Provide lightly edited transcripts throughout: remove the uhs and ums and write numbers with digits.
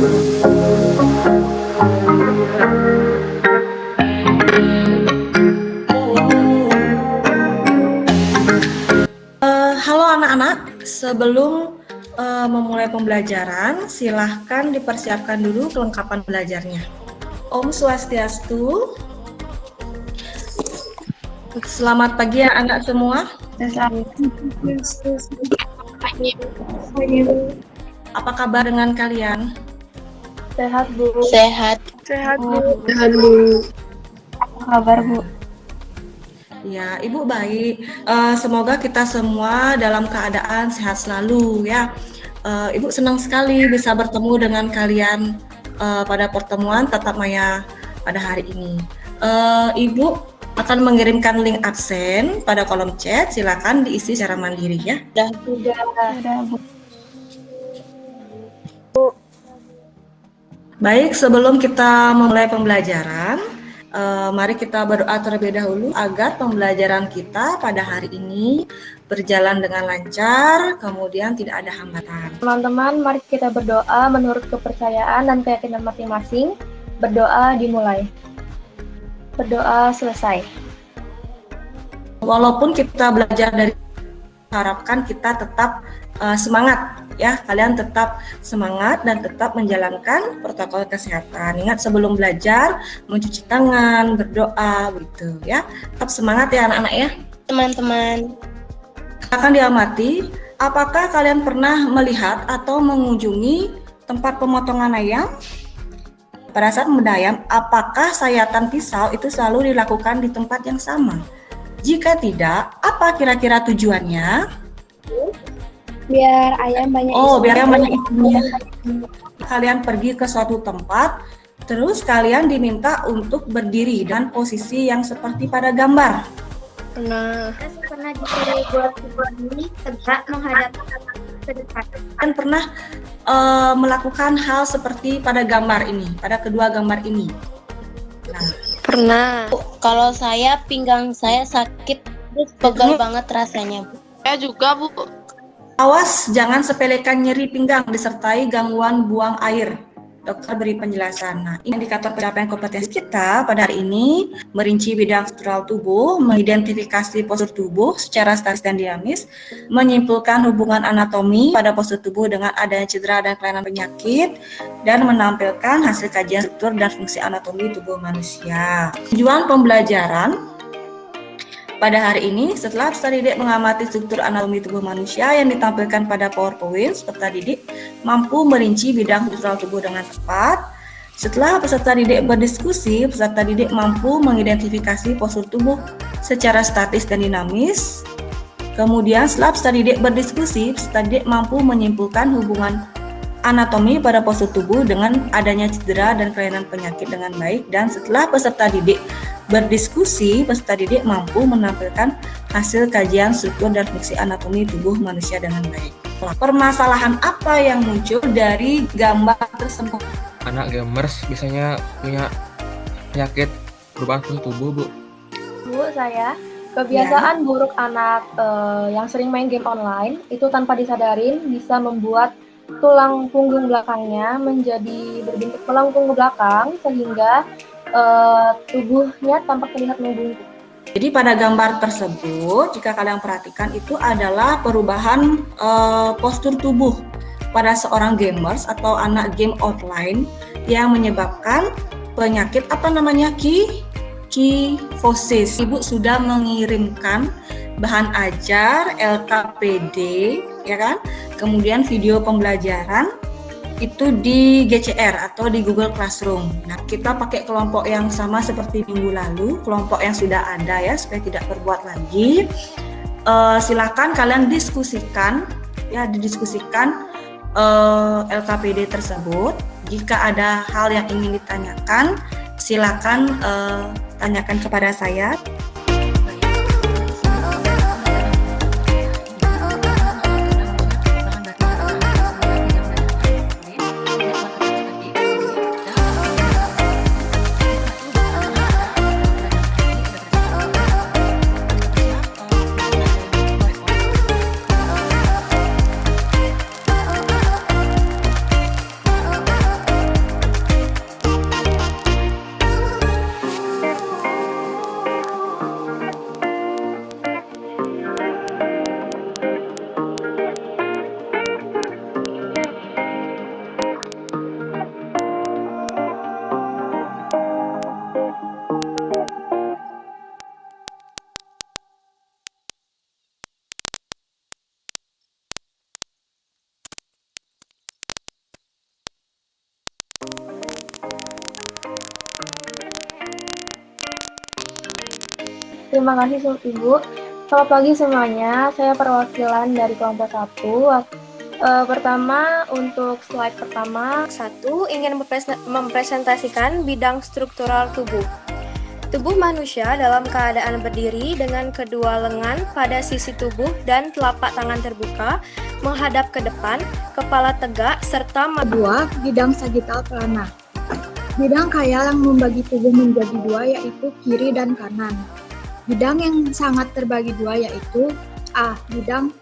Halo anak-anak, sebelum memulai pembelajaran, silahkan dipersiapkan dulu kelengkapan belajarnya. Om Swastiastu. Selamat pagi ya anak semua. Apa kabar dengan kalian? Sehat, Bu. Sehat. Sehat, Bu. Sehat, Bu. Apa kabar, Bu? Ya, Ibu baik. Semoga kita semua dalam keadaan sehat selalu ya. Ibu senang sekali bisa bertemu dengan kalian pada pertemuan tatap maya pada hari ini. Ibu akan mengirimkan link absen pada kolom chat. Silakan diisi secara mandiri ya. Sudah, Bu. Baik, sebelum kita memulai pembelajaran, mari kita berdoa terlebih dahulu agar pembelajaran kita pada hari ini berjalan dengan lancar, kemudian tidak ada hambatan. Teman-teman, mari kita berdoa menurut kepercayaan dan keyakinan masing-masing. Berdoa dimulai. Berdoa selesai. Walaupun kita belajar dari, harapkan kita tetap semangat ya, kalian tetap semangat dan tetap menjalankan protokol kesehatan. Ingat sebelum belajar mencuci tangan, berdoa gitu ya. Tetap semangat ya anak-anak ya. Teman-teman, Akan diamati, apakah kalian pernah melihat atau mengunjungi tempat pemotongan ayam? Pada saat membedah ayam, apakah sayatan pisau itu selalu dilakukan di tempat yang sama? Jika tidak, apa kira-kira tujuannya? Biar ayam banyak Biar ayam banyak isinya. Kalian pergi ke suatu tempat, terus kalian diminta untuk berdiri dan posisi yang seperti pada gambar. Pernah disuruh buat ini tegak menghadap ke depan. Kalian pernah melakukan hal seperti pada gambar ini, pada kedua gambar ini. Nah, pernah. Kalau saya pinggang saya sakit, terus pegal banget rasanya, Bu. Saya juga, Bu. awas jangan sepelekan nyeri pinggang disertai gangguan buang air. Dokter beri penjelasan. Nah, ini indikator pencapaian kompetensi kita pada hari ini merinci bidang struktural tubuh, mengidentifikasi postur tubuh secara statis dan dinamis, menyimpulkan hubungan anatomi pada postur tubuh dengan adanya cedera dan kelainan penyakit, dan menampilkan hasil kajian struktur dan fungsi anatomi tubuh manusia. Tujuan pembelajaran pada hari ini, setelah peserta didik mengamati struktur anatomi tubuh manusia yang ditampilkan pada PowerPoint, peserta didik mampu merinci bidang struktural tubuh dengan tepat. Setelah peserta didik berdiskusi, peserta didik mampu mengidentifikasi postur tubuh secara statis dan dinamis. Kemudian, setelah peserta didik berdiskusi, peserta didik mampu menyimpulkan hubungan anatomi pada postur tubuh dengan adanya cedera dan kelainan penyakit dengan baik. Dan setelah peserta didik berdiskusi, peserta didik mampu menampilkan hasil kajian struktur dan fungsi anatomi tubuh manusia dengan baik. Permasalahan apa yang muncul dari gambar tersebut? Anak gamers biasanya punya penyakit perubahan postur tubuh, Bu. Bu, saya kebiasaan buruk anak yang sering main game online itu tanpa disadarin bisa membuat tulang punggung belakangnya menjadi berbentuk melengkung ke belakang sehingga tubuhnya tampak terlihat membungkuk. Jadi pada gambar tersebut, jika kalian perhatikan itu adalah perubahan postur tubuh pada seorang gamers atau anak game offline yang menyebabkan penyakit apa namanya kyphosis. Ibu sudah mengirimkan bahan ajar LKPD, ya kan? Kemudian video pembelajaran itu di GCR atau di Google Classroom. Nah, kita pakai kelompok yang sama seperti minggu lalu, kelompok yang sudah ada ya, supaya tidak berbuat lagi. Silakan kalian didiskusikan LKPD tersebut. Jika ada hal yang ingin ditanyakan, silakan tanyakan kepada saya. Terima kasih Ibu. Selamat pagi semuanya, saya perwakilan dari kelompok 1. Pertama, untuk slide pertama, 1 ingin mempresentasikan bidang struktural tubuh. Tubuh manusia dalam keadaan berdiri dengan kedua lengan pada sisi tubuh dan telapak tangan terbuka, menghadap ke depan, kepala tegak, serta Kedua, bidang sagittal plana. Bidang khayal yang membagi tubuh menjadi dua yaitu kiri dan kanan. Bidang yang sangat terbagi dua yaitu A. Bidang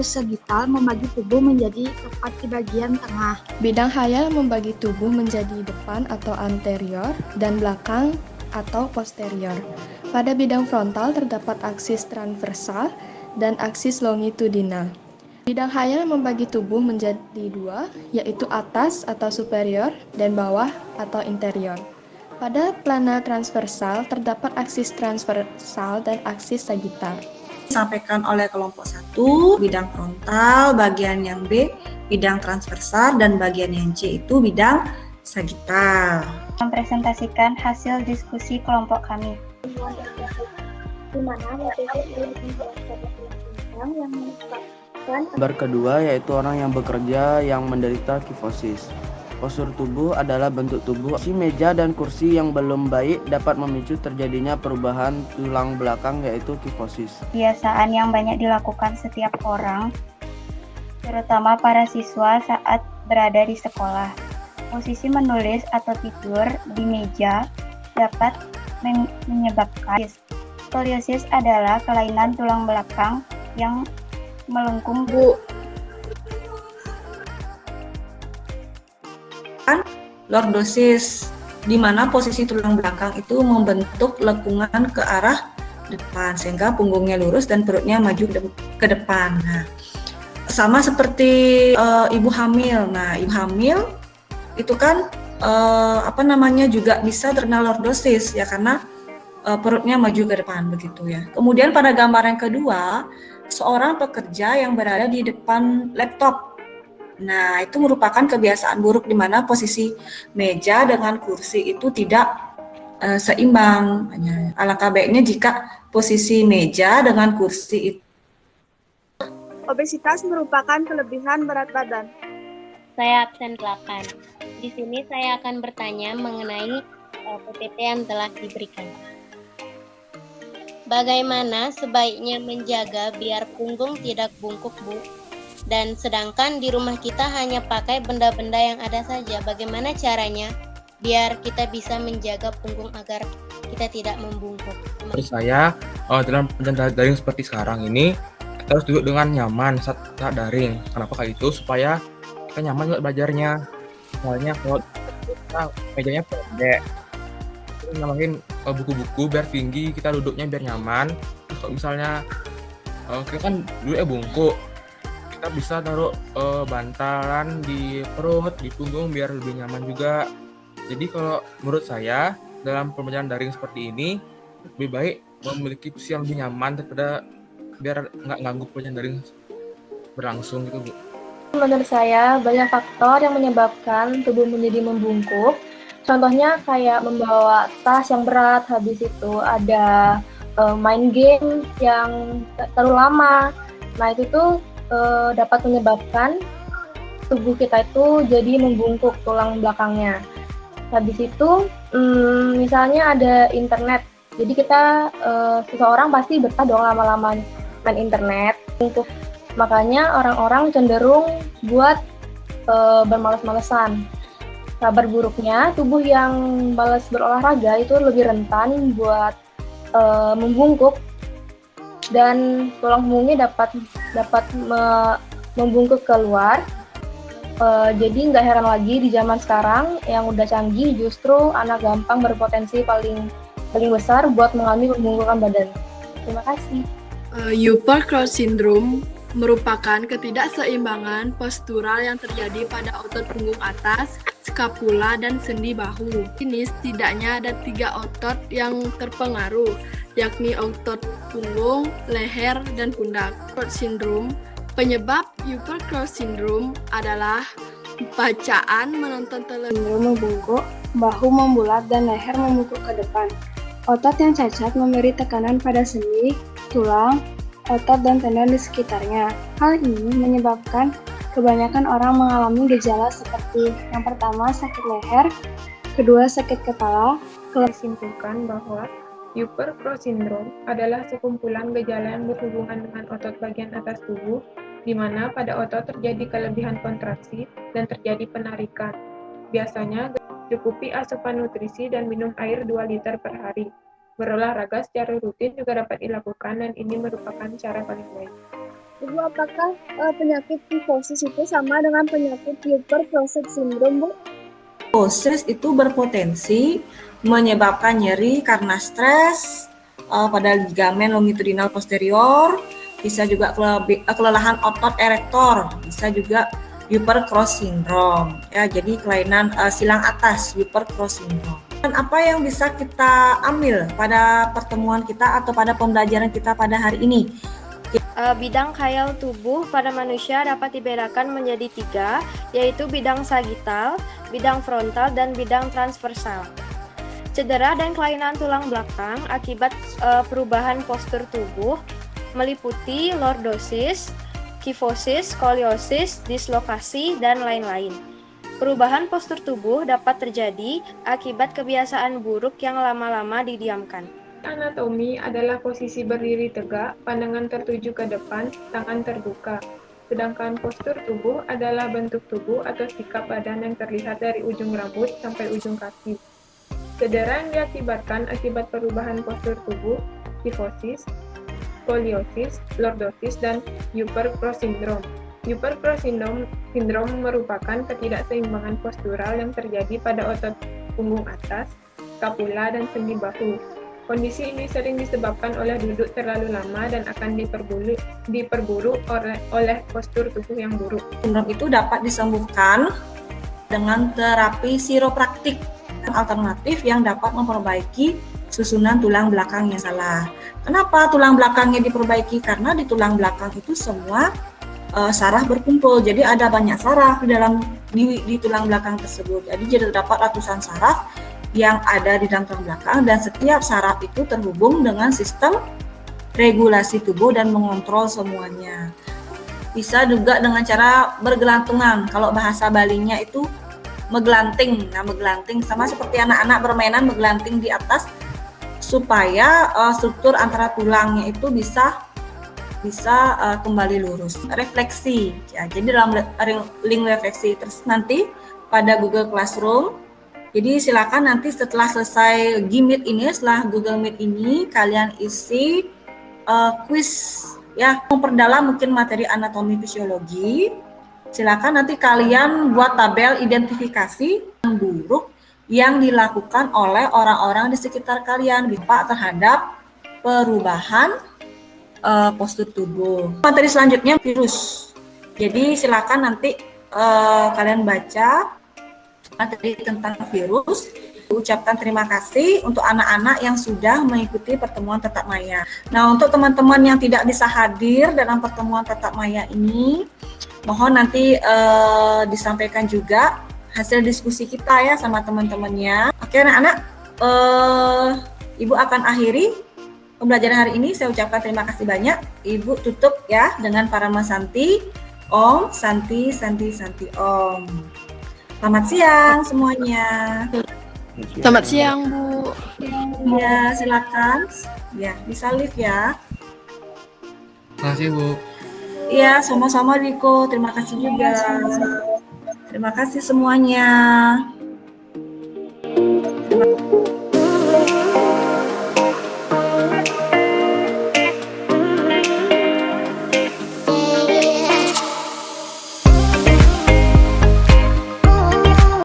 sagittal membagi tubuh menjadi tepat di bagian tengah. Bidang khayal membagi tubuh menjadi depan atau anterior dan belakang atau posterior. Pada bidang frontal terdapat aksis transversal dan aksis longitudinal. Bidang khayal membagi tubuh menjadi dua, yaitu atas atau superior dan bawah atau interior. Pada plana transversal terdapat aksis transversal dan aksis sagittal. Disampaikan oleh kelompok 1, bidang frontal, bagian yang B, bidang transversal, dan bagian yang C itu bidang sagittal. Mempresentasikan hasil diskusi kelompok kami. Di mana motivasi yang menyebabkan Gambar kedua yaitu orang yang bekerja yang menderita kifosis. Postur tubuh adalah bentuk tubuh. Posisi meja dan kursi yang belum baik dapat memicu terjadinya perubahan tulang belakang yaitu kifosis. Kebiasaan yang banyak dilakukan setiap orang, terutama para siswa saat berada di sekolah. Posisi menulis atau tidur di meja dapat menyebabkan skoliosis adalah kelainan tulang belakang yang melengkung. Lordosis, di mana posisi tulang belakang itu membentuk lekungan ke arah depan sehingga punggungnya lurus dan perutnya maju ke depan. Nah, sama seperti ibu hamil. Nah, ibu hamil itu kan juga bisa terkena lordosis ya karena perutnya maju ke depan begitu ya. Kemudian pada gambar yang kedua, seorang pekerja yang berada di depan laptop. Nah, itu merupakan kebiasaan buruk di mana posisi meja dengan kursi itu tidak seimbang. Alangkah baiknya jika posisi meja dengan kursi itu. Obesitas merupakan kelebihan berat badan. Saya absen 8. Di sini saya akan bertanya mengenai PPT yang telah diberikan. Bagaimana sebaiknya menjaga biar punggung tidak bungkuk, Bu? Dan sedangkan di rumah kita hanya pakai benda-benda yang ada saja. Bagaimana caranya biar kita bisa menjaga punggung agar kita tidak membungkuk? Menurut saya, dalam pembelajaran daring seperti sekarang ini, kita harus duduk dengan nyaman saat daring. Kenapa kayak itu? Supaya kita nyaman buat belajarnya. Soalnya kalau kita mejanya pendek, kita nyamain buku-buku biar tinggi, kita duduknya biar nyaman. Terus kalau misalnya kita kan duduknya bungkuk, kita bisa taruh bantalan di perut, di punggung biar lebih nyaman juga. Jadi kalau menurut saya dalam pembelajaran daring seperti ini lebih baik memiliki posisi yang lebih nyaman daripada biar nggak ganggu pembelajaran daring berlangsung gitu, Bu. Menurut saya banyak faktor yang menyebabkan tubuh menjadi membungkuk. Contohnya kayak membawa tas yang berat, habis itu ada main game yang terlalu lama. Nah itu tuh dapat menyebabkan tubuh kita itu jadi membungkuk tulang belakangnya. Habis itu misalnya ada internet, jadi kita seseorang pasti betah dong lama-lama main internet. Makanya orang-orang cenderung buat bermalas-malesan. Kabar buruknya, tubuh yang malas berolahraga itu lebih rentan buat membungkuk dan tulang punggungnya dapat membungkuk keluar. Jadi nggak heran lagi di zaman sekarang yang udah canggih justru anak gampang berpotensi paling besar buat mengalami pembungkukan badan. Terima kasih. Upper Cross Syndrome merupakan ketidakseimbangan postural yang terjadi pada otot punggung atas, skapula, dan sendi bahu. Ini setidaknya ada 3 otot yang terpengaruh, yakni otot punggung, leher, dan pundak. Cross Syndrome. Penyebab Upper Cross Syndrome adalah bacaan menonton televisi. Membungkuk, bahu membulat, dan leher membungkuk ke depan. Otot yang cacat memberi tekanan pada sendi, tulang, otot, dan tendon di sekitarnya. Hal ini menyebabkan kebanyakan orang mengalami gejala seperti yang pertama sakit leher, kedua sakit kepala. Disimpulkan bahwa Upper Cross Syndrome adalah sekumpulan gejala yang berhubungan dengan otot bagian atas tubuh, di mana pada otot terjadi kelebihan kontraksi dan terjadi penarikan. Biasanya cukupi asupan nutrisi dan minum air 2 liter per hari. Berolahraga secara rutin juga dapat dilakukan dan ini merupakan cara paling baik. Ibu, apakah penyakit kifosis itu sama dengan penyakit Upper Cross Syndrome, Bu? Kifosis itu berpotensi menyebabkan nyeri karena stres pada ligamen longitudinal posterior, bisa juga kelelahan otot erektor, bisa juga Upper Cross Syndrome. Ya, jadi kelainan silang atas Upper Cross Syndrome. Dan apa yang bisa kita ambil pada pertemuan kita atau pada pembelajaran kita pada hari ini? Bidang khayal tubuh pada manusia dapat dibedakan menjadi 3, yaitu bidang sagital, bidang frontal, dan bidang transversal. Cedera dan kelainan tulang belakang akibat perubahan postur tubuh meliputi lordosis, kifosis, skoliosis, dislokasi, dan lain-lain. Perubahan postur tubuh dapat terjadi akibat kebiasaan buruk yang lama-lama didiamkan. Anatomi adalah posisi berdiri tegak, pandangan tertuju ke depan, tangan terbuka. Sedangkan postur tubuh adalah bentuk tubuh atau sikap badan yang terlihat dari ujung rambut sampai ujung kaki. Cedera yang diakibatkan akibat perubahan postur tubuh, kifosis, skoliosis, lordosis, dan Upper Cross Syndrome. Upper Cross Syndrome merupakan ketidakseimbangan postural yang terjadi pada otot punggung atas, skapula, dan sendi bahu. Kondisi ini sering disebabkan oleh duduk terlalu lama dan akan diperburuk oleh postur tubuh yang buruk. Sindrom itu dapat disembuhkan dengan terapi chiropraktik alternatif yang dapat memperbaiki susunan tulang belakang yang salah. Kenapa tulang belakangnya diperbaiki? Karena di tulang belakang itu semua saraf berkumpul. Jadi ada banyak saraf di tulang belakang tersebut. Jadi terdapat ratusan saraf yang ada di dalam tulang belakang dan setiap saraf itu terhubung dengan sistem regulasi tubuh dan mengontrol semuanya. Bisa juga dengan cara bergelantungan. Kalau bahasa Balinya itu meglanting. Nah, meglanting sama seperti anak-anak bermainan meglanting di atas supaya struktur antara tulangnya itu bisa kembali lurus. Refleksi. Ya, jadi dalam link refleksi terus nanti pada Google Classroom. Jadi silakan nanti setelah selesai Gmeet ini, setelah Google Meet ini kalian isi quiz ya, memperdalam mungkin materi anatomi fisiologi. Silakan nanti kalian buat tabel identifikasi yang buruk yang dilakukan oleh orang-orang di sekitar kalian terhadap perubahan postur tubuh. Materi selanjutnya virus. Jadi silakan nanti kalian baca materi tentang virus. Ucapkan terima kasih untuk anak-anak yang sudah mengikuti pertemuan tatap maya. Nah, untuk teman-teman yang tidak bisa hadir dalam pertemuan tatap maya ini, mohon nanti disampaikan juga hasil diskusi kita ya sama teman-temannya. Oke anak-anak, Ibu akan akhiri pembelajaran hari ini. Saya ucapkan terima kasih banyak. Ibu tutup ya dengan Parama Santi. Om Santi Santi Santi Om. Selamat siang semuanya. Selamat siang, Bu. Ya, silakan. Ya, bisa live ya. Terima kasih, Bu. Iya, sama-sama Riko. Terima kasih juga. Terima kasih semuanya. Terima kasih.